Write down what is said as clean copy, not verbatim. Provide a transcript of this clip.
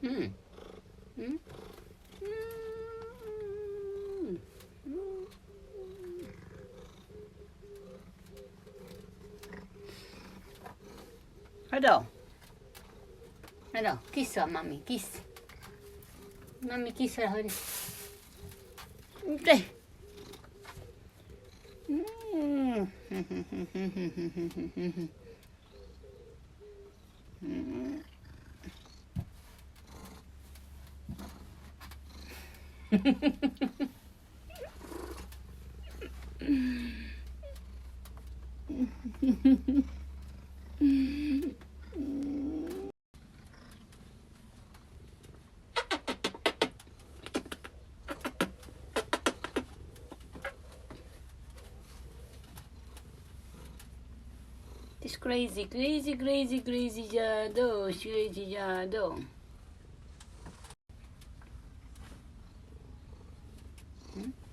Hmm. Hmm. Hello. Hello. Kiss her, mommy. Kiss. Mommy, kiss her. Hurry. Okay. It's crazy, crazy, crazy, crazy Jado. Crazy Jado. Hmm?